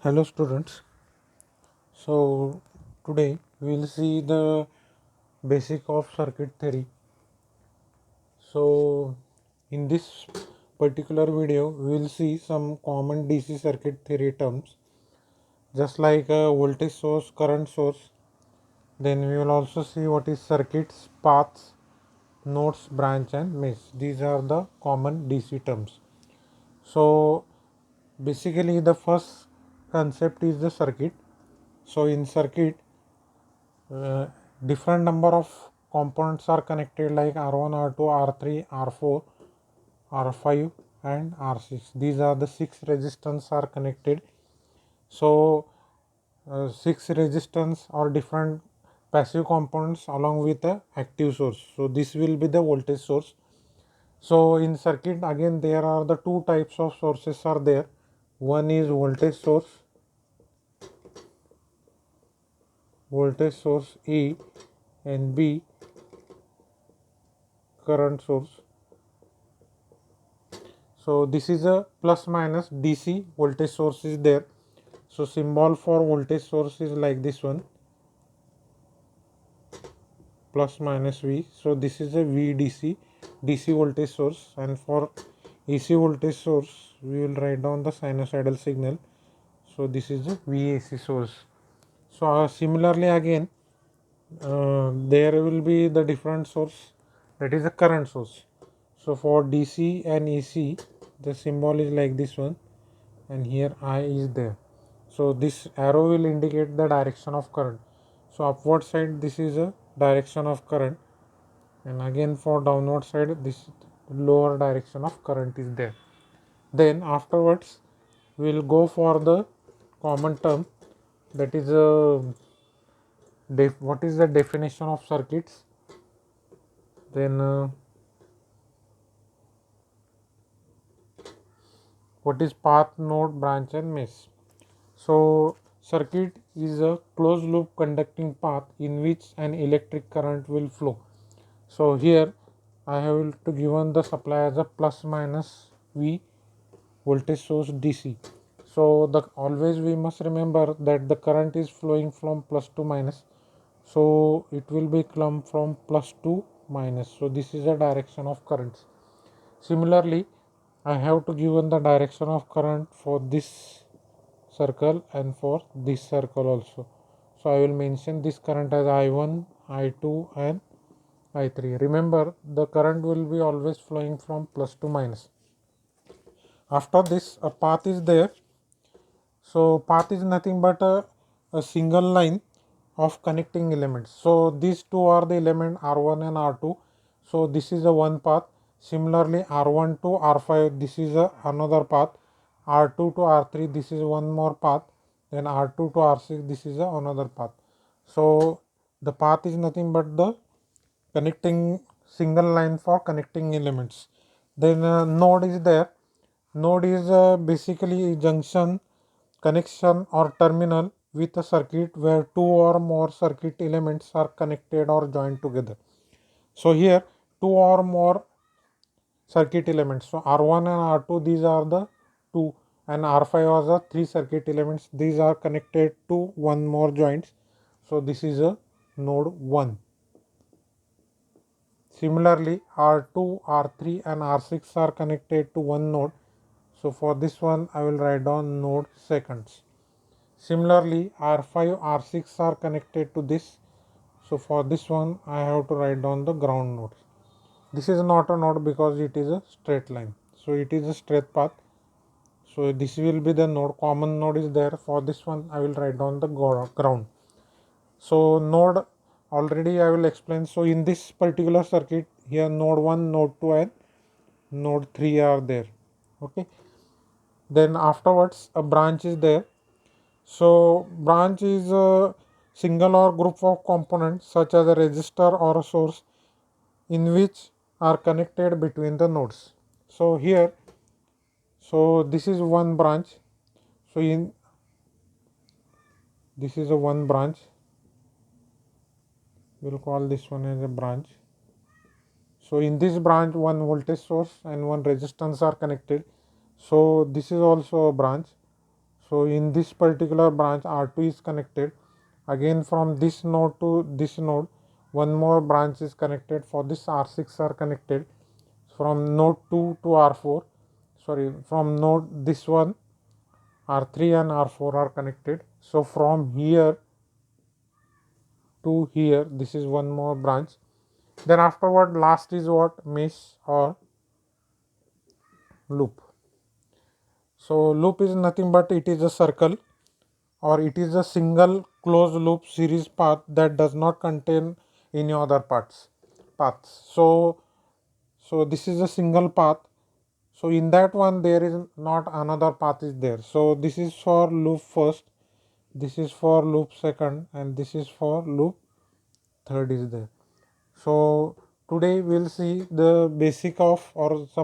Hello students. So today we will see the basic of circuit theory. So in this particular video we will see some common DC circuit theory terms, just like a voltage source, current source. Then we will also see what is circuits, paths, nodes, branch and mesh. These are the common DC terms. So basically the first concept is the circuit. So in circuit, uh, different number of components are connected, like R1, R2, R3, R4, R5 and R6. These are the 6 resistance are connected. So 6 resistance or different passive components along with the active source. So this will be the voltage source. So in circuit again there are the two types of sources are there. One is voltage source E, and B, current source. So this is a plus minus DC voltage source is there. So symbol for voltage source is like this one, plus minus V. So this is a VDC, DC voltage source, and for AC voltage source we will write down the sinusoidal signal. So this is the VAC source. So similarly again there will be the different source, that is a current source. So for DC and AC the symbol is like this one, and here I is there. So this arrow will indicate the direction of current. So upward side this is a direction of current, and again for downward side this lower direction of current is there. Then afterwards we will go for the common term, that is what is the definition of circuits. Then what is path, node, branch and mesh. So circuit is a closed loop conducting path in which an electric current will flow. So here I have to given the supply as a plus minus V voltage source DC. So the always we must remember that the current is flowing from plus to minus. So it will be come from plus to minus. So this is the direction of currents. Similarly, I have to given the direction of current for this circle and for this circle also. So I will mention this current as I1, I2 and I3. Remember, the current will be always flowing from plus to minus. After this, a path is there. So path is nothing but a single line of connecting elements. So these two are the element R1 and R2. So this is a one path. Similarly R1 to R5 this is another path. R2 to R3 this is one more path. Then R2 to R6 this is another path. So the path is nothing but the connecting single line for connecting elements. Then node is there. Node is basically a junction, connection or terminal with a circuit where two or more circuit elements are connected or joined together. So here two or more circuit elements. So R1 and R2 these are the two, and R5 are the three circuit elements. These are connected to one more joints. So this is a node 1. Similarly, R2, R3 and R6 are connected to one node. So for this one, I will write down node seconds. Similarly, R5, R6 are connected to this. So for this one, I have to write down the ground node. This is not a node because it is a straight line. So it is a straight path. So this will be the node. Common node is there. For this one, I will write down the ground. So node already I will explain. So in this particular circuit here node 1, node 2 and node 3 are there. Okay. Then afterwards a branch is there. So branch is a single or group of components such as a resistor or a source in which are connected between the nodes. So here, so this is one branch. So in this is a one branch. We'll call this one as a branch. So in this branch one voltage source and one resistance are connected. So this is also a branch. So in this particular branch R2 is connected. Again from this node to this node one more branch is connected. For this R6 are connected. From node 2 to R4, sorry, from node this one R3 and R4 are connected. So from here to here this is one more branch. Then afterward last is what? Mesh or loop. So loop is nothing but it is a circle, or it is a single closed loop series path that does not contain any other paths. So this is a single path. So in that one there is not another path is there. So this is for loop first, this is for loop second, and this is for loop third is there. So today we'll see the basic of or some